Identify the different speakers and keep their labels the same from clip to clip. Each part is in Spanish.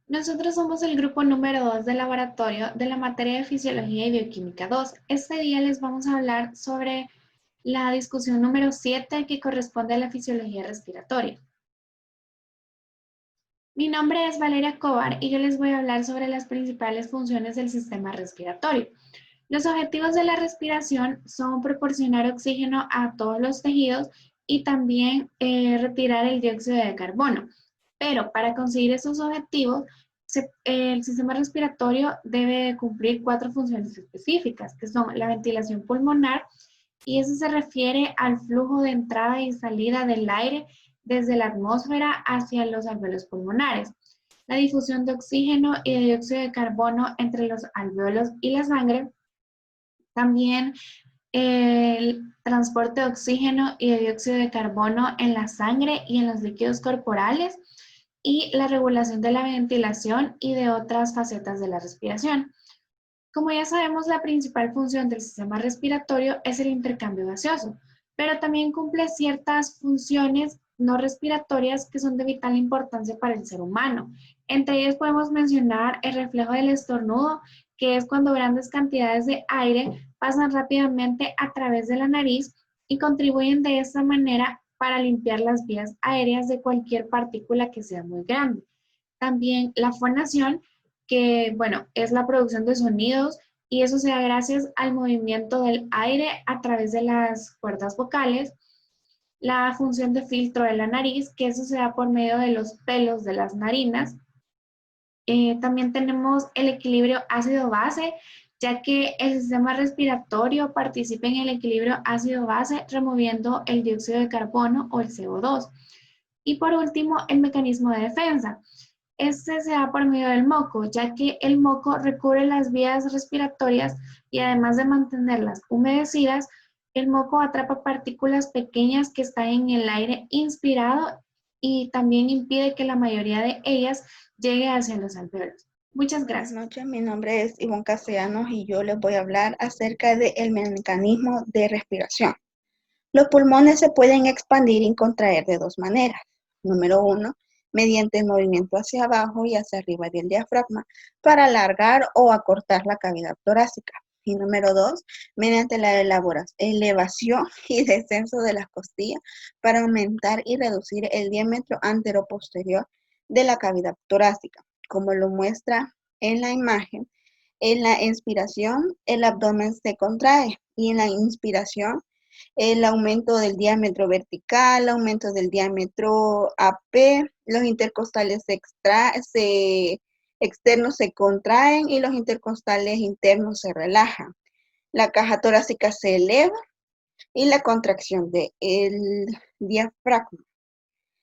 Speaker 1: Nosotros somos el grupo número 2 del laboratorio de la materia de Fisiología y Bioquímica 2. Este día les vamos a hablar sobre la discusión número 7 que corresponde a la fisiología respiratoria. Mi nombre es Valeria Cobar y yo les voy a hablar sobre las principales funciones del sistema respiratorio. Los objetivos de la respiración son proporcionar oxígeno a todos los tejidos y también retirar el dióxido de carbono. Pero para conseguir esos objetivos, el sistema respiratorio debe cumplir 4 funciones específicas, que son la ventilación pulmonar, y eso se refiere al flujo de entrada y salida del aire desde la atmósfera hacia los alvéolos pulmonares, la difusión de oxígeno y de dióxido de carbono entre los alvéolos y la sangre, también el transporte de oxígeno y de dióxido de carbono en la sangre y en los líquidos corporales, y la regulación de la ventilación y de otras facetas de la respiración. Como ya sabemos, la principal función del sistema respiratorio es el intercambio gaseoso, pero también cumple ciertas funciones no respiratorias que son de vital importancia para el ser humano. Entre ellas podemos mencionar el reflejo del estornudo, que es cuando grandes cantidades de aire pasan rápidamente a través de la nariz y contribuyen de esta manera para limpiar las vías aéreas de cualquier partícula que sea muy grande. También la fonación, que bueno, es la producción de sonidos, y eso se da gracias al movimiento del aire a través de las cuerdas vocales. La función de filtro de la nariz, que eso se da por medio de los pelos de las narinas. También tenemos el equilibrio ácido-base, ya que el sistema respiratorio participa en el equilibrio ácido-base removiendo el dióxido de carbono o el CO2. Y por último, el mecanismo de defensa. Este se da por medio del moco, ya que el moco recubre las vías respiratorias y además de mantenerlas humedecidas, el moco atrapa partículas pequeñas que están en el aire inspirado y también impide que la mayoría de ellas llegue hacia los alvéolos. Muchas
Speaker 2: Buenas
Speaker 1: gracias.
Speaker 2: noches, mi nombre es Ivonne Castellanos y yo les voy a hablar acerca del mecanismo de respiración. Los pulmones se pueden expandir y contraer de dos maneras. Número uno, mediante el movimiento hacia abajo y hacia arriba del diafragma para alargar o acortar la cavidad torácica. Y número dos, mediante la elevación y descenso de las costillas para aumentar y reducir el diámetro anteroposterior de la cavidad torácica, como lo muestra en la imagen. En la inspiración, el abdomen se contrae y en la inspiración, el aumento del diámetro vertical, aumento del diámetro AP, los intercostales externos se contraen y los intercostales internos se relajan. La caja torácica se eleva y la contracción del diafragma.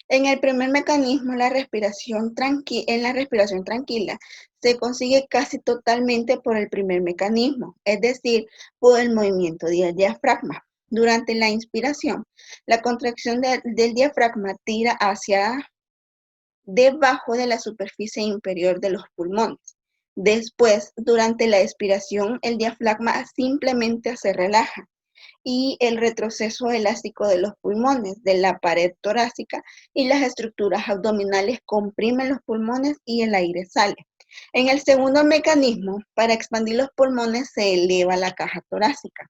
Speaker 2: En el primer mecanismo, en la respiración tranquila, se consigue casi totalmente por el primer mecanismo, es decir, por el movimiento del diafragma. Durante la inspiración, la contracción del diafragma tira hacia debajo de la superficie inferior de los pulmones. Después, durante la expiración, el diafragma simplemente se relaja y el retroceso elástico de los pulmones, de la pared torácica y las estructuras abdominales comprimen los pulmones y el aire sale. En el segundo mecanismo, para expandir los pulmones, se eleva la caja torácica.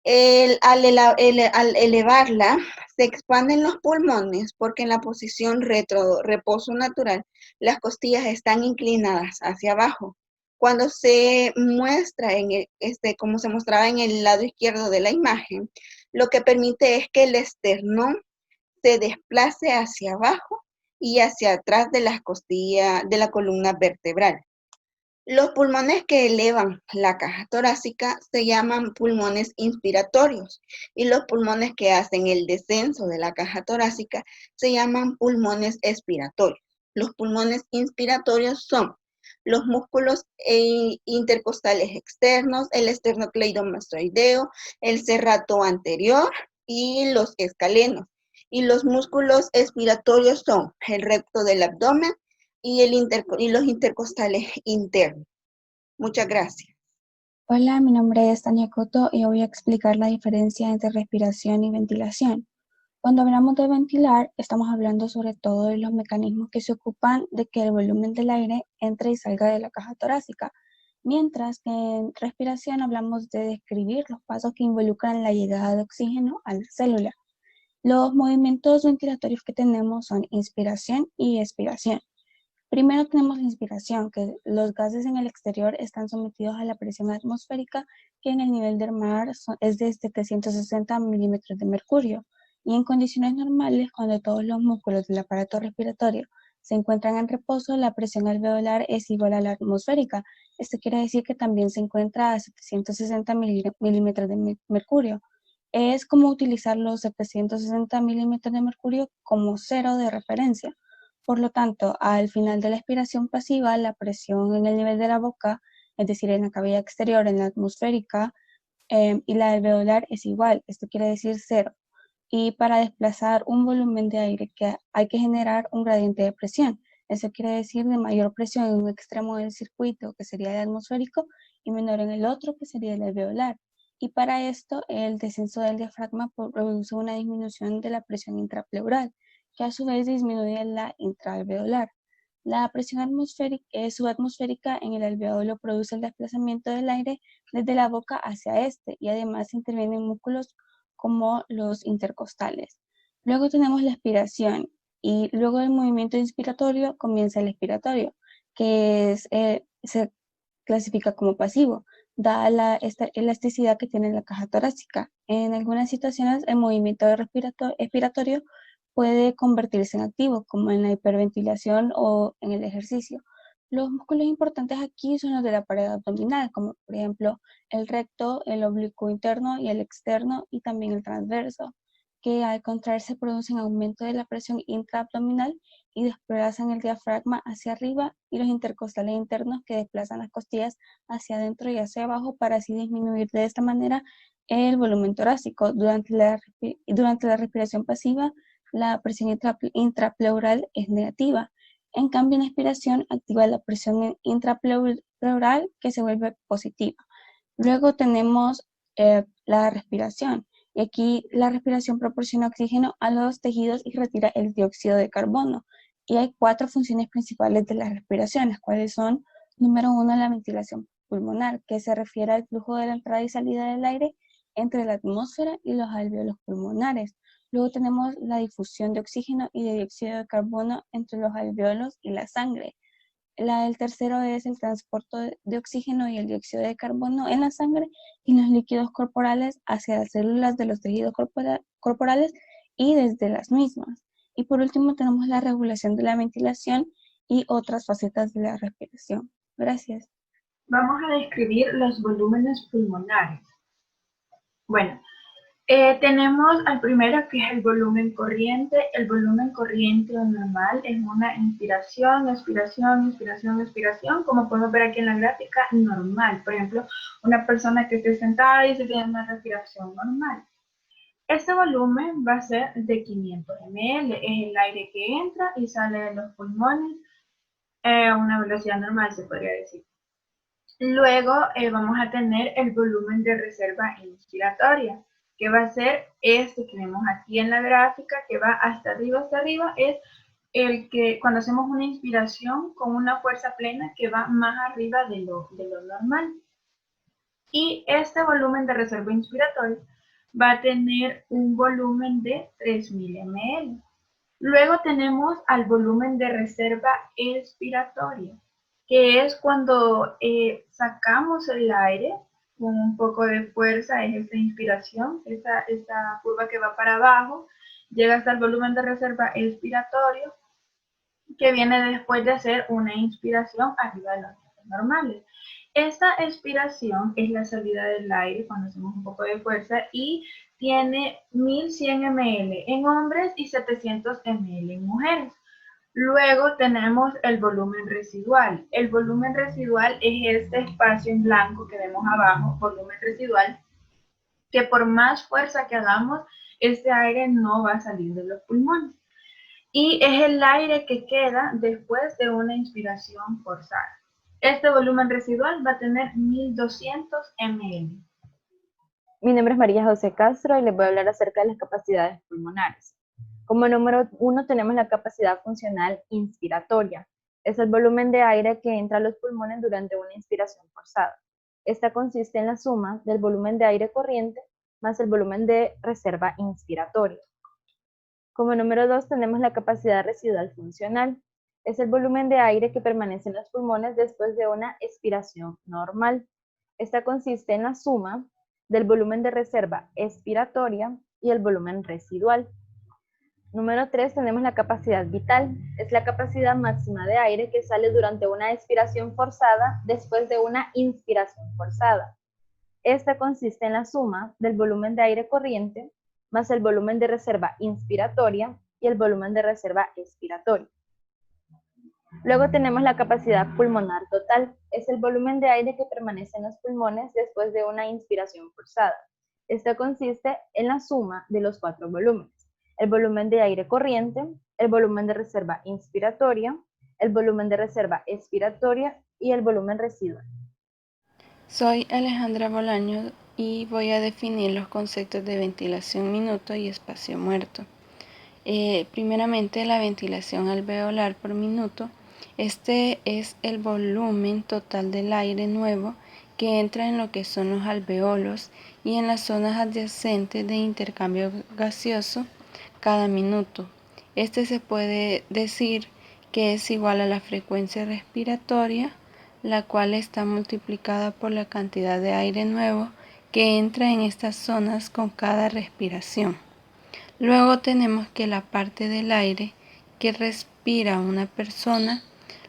Speaker 2: Al elevarla, se expanden los pulmones porque en la posición reposo natural, las costillas están inclinadas hacia abajo. Cuando se muestra, como se mostraba en el lado izquierdo de la imagen, lo que permite es que el esternón se desplace hacia abajo y hacia atrás de las costillas de la columna vertebral. Los pulmones que elevan la caja torácica se llaman pulmones inspiratorios y los pulmones que hacen el descenso de la caja torácica se llaman pulmones expiratorios. Los pulmones inspiratorios son los músculos intercostales externos, el esternocleidomastoideo, el serrato anterior y los escalenos. Y los músculos expiratorios son el recto del abdomen y los intercostales internos. Muchas gracias.
Speaker 3: Hola, mi nombre es Tania Coto y voy a explicar la diferencia entre respiración y ventilación. Cuando hablamos de ventilar, estamos hablando sobre todo de los mecanismos que se ocupan de que el volumen del aire entre y salga de la caja torácica, mientras que en respiración hablamos de describir los pasos que involucran la llegada de oxígeno a la célula. Los movimientos ventilatorios que tenemos son inspiración y expiración. Primero tenemos la inspiración, que los gases en el exterior están sometidos a la presión atmosférica, que en el nivel del mar es de 760 milímetros de mercurio. Y en condiciones normales, cuando todos los músculos del aparato respiratorio se encuentran en reposo, la presión alveolar es igual a la atmosférica. Esto quiere decir que también se encuentra a 760 milímetros de mercurio. Es como utilizar los 760 milímetros de mercurio como cero de referencia. Por lo tanto, al final de la expiración pasiva, la presión en el nivel de la boca, es decir, en la cavidad exterior, en la atmosférica, y la alveolar es igual. Esto quiere decir cero. Y para desplazar un volumen de aire hay que generar un gradiente de presión. Eso quiere decir de mayor presión en un extremo del circuito, que sería el atmosférico, y menor en el otro, que sería el alveolar. Y para esto, el descenso del diafragma produce una disminución de la presión intrapleural, que a su vez disminuye la intraalveolar. La presión subatmosférica en el alveolo produce el desplazamiento del aire desde la boca hacia este, y además intervienen músculos como los intercostales. Luego tenemos la expiración, y luego del movimiento inspiratorio comienza el expiratorio, que se clasifica como pasivo, dada esta elasticidad que tiene la caja torácica. En algunas situaciones el movimiento expiratorio puede convertirse en activo, como en la hiperventilación o en el ejercicio. Los músculos importantes aquí son los de la pared abdominal, como por ejemplo el recto, el oblicuo interno y el externo, y también el transverso, que al contraerse producen aumento de la presión intraabdominal y desplazan el diafragma hacia arriba, y los intercostales internos, que desplazan las costillas hacia adentro y hacia abajo para así disminuir de esta manera el volumen torácico. Durante la respiración pasiva, la presión intrapleural es negativa. En cambio, en expiración activa la presión intrapleural, que se vuelve positiva. Luego tenemos la respiración. Y aquí la respiración proporciona oxígeno a los tejidos y retira el dióxido de carbono. Y hay 4 funciones principales de la respiración, las cuales son: número 1, la ventilación pulmonar, que se refiere al flujo de la entrada y salida del aire entre la atmósfera y los alvéolos pulmonares. Luego tenemos la difusión de oxígeno y de dióxido de carbono entre los alvéolos y la sangre. El tercero es el transporte de oxígeno y el dióxido de carbono en la sangre y los líquidos corporales hacia las células de los tejidos corporales y desde las mismas. Y por último tenemos la regulación de la ventilación y otras facetas de la respiración. Gracias.
Speaker 1: Vamos a describir los volúmenes pulmonares. Bueno, tenemos al primero, que es el volumen corriente. El volumen corriente o normal es una inspiración, expiración, inspiración, expiración, como podemos ver aquí en la gráfica, normal. Por ejemplo, una persona que esté sentada y se tiene una respiración normal. Este volumen va a ser de 500 ml, es el aire que entra y sale de los pulmones a una velocidad normal, se podría decir. Luego vamos a tener el volumen de reserva inspiratoria, que va a ser este que vemos aquí en la gráfica, que va hasta arriba, es el que cuando hacemos una inspiración con una fuerza plena que va más arriba de lo normal. Y este volumen de reserva inspiratoria va a tener un volumen de 3000 ml. Luego tenemos al volumen de reserva expiratoria, que es cuando sacamos el aire con un poco de fuerza, es esta inspiración, esta curva que va para abajo, llega hasta el volumen de reserva expiratorio, que viene después de hacer una inspiración arriba de los niveles normales. Esta expiración es la salida del aire cuando hacemos un poco de fuerza y tiene 1100 ml en hombres y 700 ml en mujeres. Luego tenemos el volumen residual. El volumen residual es este espacio en blanco que vemos abajo, volumen residual, que por más fuerza que hagamos, este aire no va a salir de los pulmones. Y es el aire que queda después de una inspiración forzada. Este volumen residual va a tener 1200 ml.
Speaker 4: Mi nombre es María José Castro y les voy a hablar acerca de las capacidades pulmonares. Como número 1 tenemos la capacidad funcional inspiratoria. Es el volumen de aire que entra a los pulmones durante una inspiración forzada. Esta consiste en la suma del volumen de aire corriente más el volumen de reserva inspiratoria. Como número 2 tenemos la capacidad residual funcional. Es el volumen de aire que permanece en los pulmones después de una expiración normal. Esta consiste en la suma del volumen de reserva expiratoria y el volumen residual. Número 3 tenemos la capacidad vital. Es la capacidad máxima de aire que sale durante una expiración forzada después de una inspiración forzada. Esta consiste en la suma del volumen de aire corriente más el volumen de reserva inspiratoria y el volumen de reserva expiratoria. Luego tenemos la capacidad pulmonar total. Es el volumen de aire que permanece en los pulmones después de una inspiración forzada. Esta consiste en la suma de los 4 volúmenes: el volumen de aire corriente, el volumen de reserva inspiratoria, el volumen de reserva expiratoria y el volumen residual.
Speaker 3: Soy Alejandra Bolaños y voy a definir los conceptos de ventilación minuto y espacio muerto. Primeramente, la ventilación alveolar por minuto. Este es el volumen total del aire nuevo que entra en lo que son los alveolos y en las zonas adyacentes de intercambio gaseoso cada minuto. Este se puede decir que es igual a la frecuencia respiratoria, la cual está multiplicada por la cantidad de aire nuevo que entra en estas zonas con cada respiración. Luego tenemos que la parte del aire que respira una persona,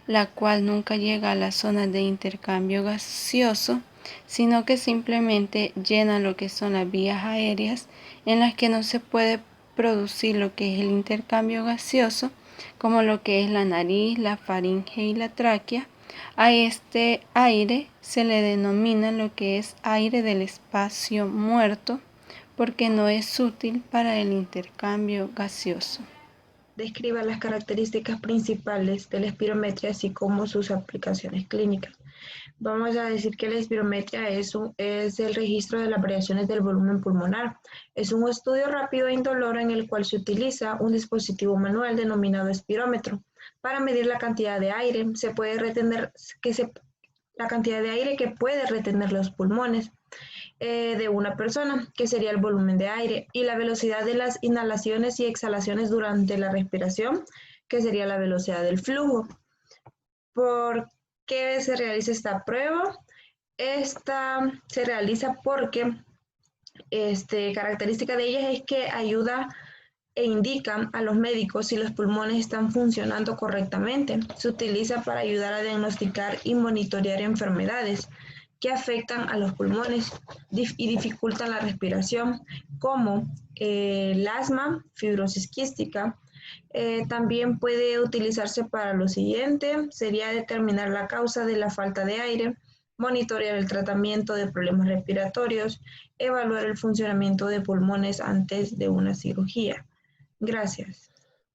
Speaker 3: la cual nunca llega a las zonas de intercambio gaseoso, sino que simplemente llena lo que son las vías aéreas en las que no se puede producir lo que es el intercambio gaseoso, como lo que es la nariz, la faringe y la tráquea. A este aire se le denomina lo que es aire del espacio muerto, porque no es útil para el intercambio gaseoso.
Speaker 5: Describa las características principales de la espirometría, así como sus aplicaciones clínicas. Vamos a decir que la espirometría es el registro de las variaciones del volumen pulmonar. Es un estudio rápido e indoloro en el cual se utiliza un dispositivo manual denominado espirómetro. Para medir la cantidad de aire, la cantidad de aire que puede retener los pulmones de una persona, que sería el volumen de aire, y la velocidad de las inhalaciones y exhalaciones durante la respiración, que sería la velocidad del flujo. ¿Por qué se realiza esta prueba? Esta se realiza porque característica de ella es que ayuda e indica a los médicos si los pulmones están funcionando correctamente. Se utiliza para ayudar a diagnosticar y monitorear enfermedades que afectan a los pulmones y dificultan la respiración, como el asma, fibrosis quística. También puede utilizarse para lo siguiente: sería determinar la causa de la falta de aire, monitorear el tratamiento de problemas respiratorios, evaluar el funcionamiento de pulmones antes de una cirugía. Gracias.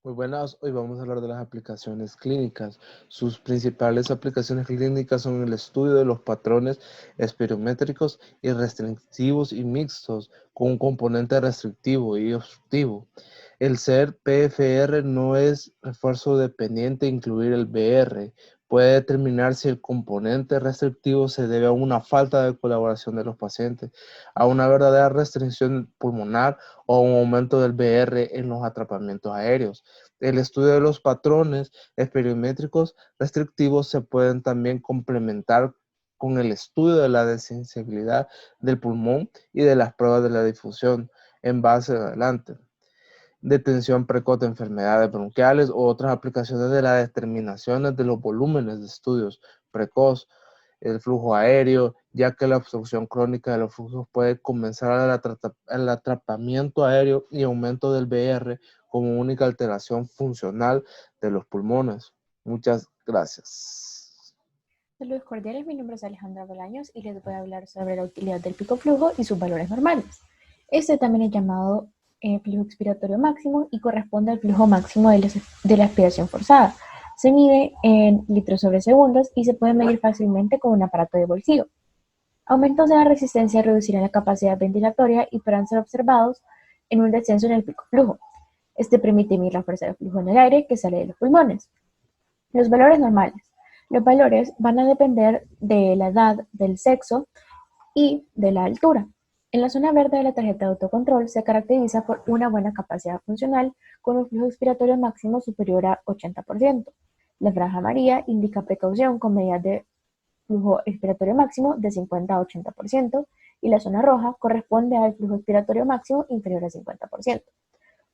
Speaker 6: Muy buenas, hoy vamos a hablar de las aplicaciones clínicas. Sus principales aplicaciones clínicas son el estudio de los patrones espirométricos y restrictivos y mixtos, con un componente restrictivo y obstructivo. El ser PFR no es refuerzo dependiente, incluir el BR. Puede determinar si el componente restrictivo se debe a una falta de colaboración de los pacientes, a una verdadera restricción pulmonar o a un aumento del BR en los atrapamientos aéreos. El estudio de los patrones espirométricos restrictivos se pueden también complementar con el estudio de la desensibilidad del pulmón y de las pruebas de la difusión en base adelante. Detención precoz de enfermedades bronquiales u otras aplicaciones de las determinaciones de los volúmenes de estudios precoz, el flujo aéreo, ya que la obstrucción crónica de los flujos puede comenzar el atrapamiento aéreo y aumento del BR como única alteración funcional de los pulmones. Muchas gracias.
Speaker 7: Saludos cordiales, mi nombre es Alejandra Bolaños y les voy a hablar sobre la utilidad del pico flujo y sus valores normales. Este también es llamado flujo expiratorio máximo y corresponde al flujo máximo de la expiración forzada. Se mide en litros sobre segundos y se puede medir fácilmente con un aparato de bolsillo. Aumentos de la resistencia reducirán la capacidad ventilatoria y podrán ser observados en un descenso en el pico flujo. Este permite medir la fuerza de flujo en el aire que sale de los pulmones. Los valores normales. Los valores van a depender de la edad, del sexo y de la altura. En la zona verde de la tarjeta de autocontrol se caracteriza por una buena capacidad funcional con un flujo expiratorio máximo superior a 80%. La franja amarilla indica precaución con medidas de flujo expiratorio máximo de 50 a 80% y la zona roja corresponde al flujo expiratorio máximo inferior al 50%.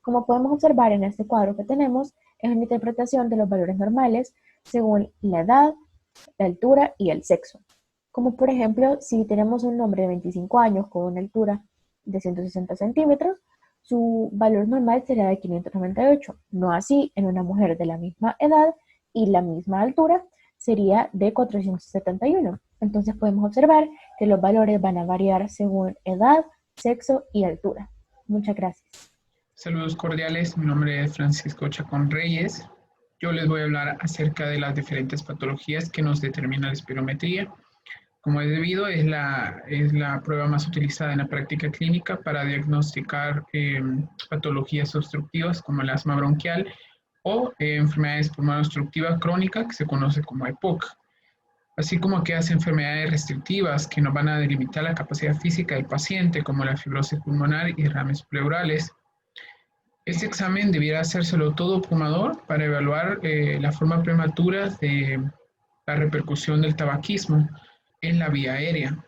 Speaker 7: Como podemos observar en este cuadro que tenemos, es una interpretación de los valores normales según la edad, la altura y el sexo. Como por ejemplo, si tenemos un hombre de 25 años con una altura de 160 centímetros, su valor normal será de 598. No así en una mujer de la misma edad y la misma altura sería de 471. Entonces podemos observar que los valores van a variar según edad, sexo y altura. Muchas gracias.
Speaker 8: Saludos cordiales, mi nombre es Francisco Chacón Reyes. Yo les voy a hablar acerca de las diferentes patologías que nos determina la espirometría. Como es debido, es la prueba más utilizada en la práctica clínica para diagnosticar patologías obstructivas como el asma bronquial o enfermedades pulmonar obstructiva crónica que se conoce como EPOC, así como aquellas enfermedades restrictivas que nos van a delimitar la capacidad física del paciente como la fibrosis pulmonar y derrames pleurales. Este examen debiera hacérselo todo fumador para evaluar la forma prematura de la repercusión del tabaquismo en la vía aérea,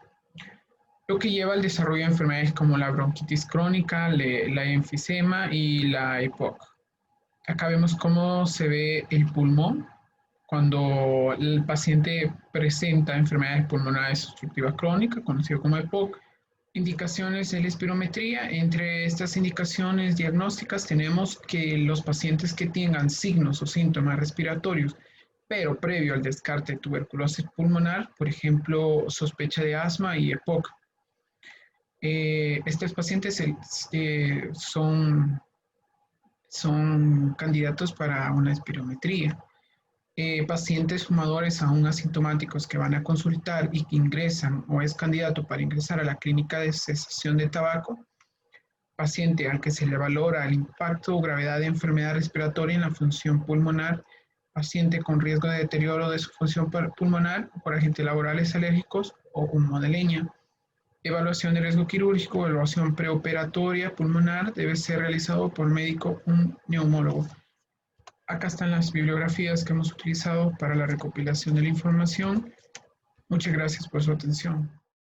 Speaker 8: lo que lleva al desarrollo de enfermedades como la bronquitis crónica, la enfisema y la EPOC. Acá vemos cómo se ve el pulmón cuando el paciente presenta enfermedades pulmonares obstructivas crónicas, conocido como EPOC. Indicaciones de la espirometría. Entre estas indicaciones diagnósticas tenemos que los pacientes que tengan signos o síntomas respiratorios, pero previo al descarte de tuberculosis pulmonar, por ejemplo, sospecha de asma y EPOC. Estos pacientes son candidatos para una espirometría. Pacientes fumadores aún asintomáticos que van a consultar y que ingresan o es candidato para ingresar a la clínica de cesación de tabaco. Paciente al que se le valora el impacto o gravedad de enfermedad respiratoria en la función pulmonar. Paciente con riesgo de deterioro de su función pulmonar por agentes laborales alérgicos o humo de leña. Evaluación de riesgo quirúrgico, evaluación preoperatoria pulmonar debe ser realizado por médico, un neumólogo. Acá están las bibliografías que hemos utilizado para la recopilación de la información. Muchas gracias por su atención.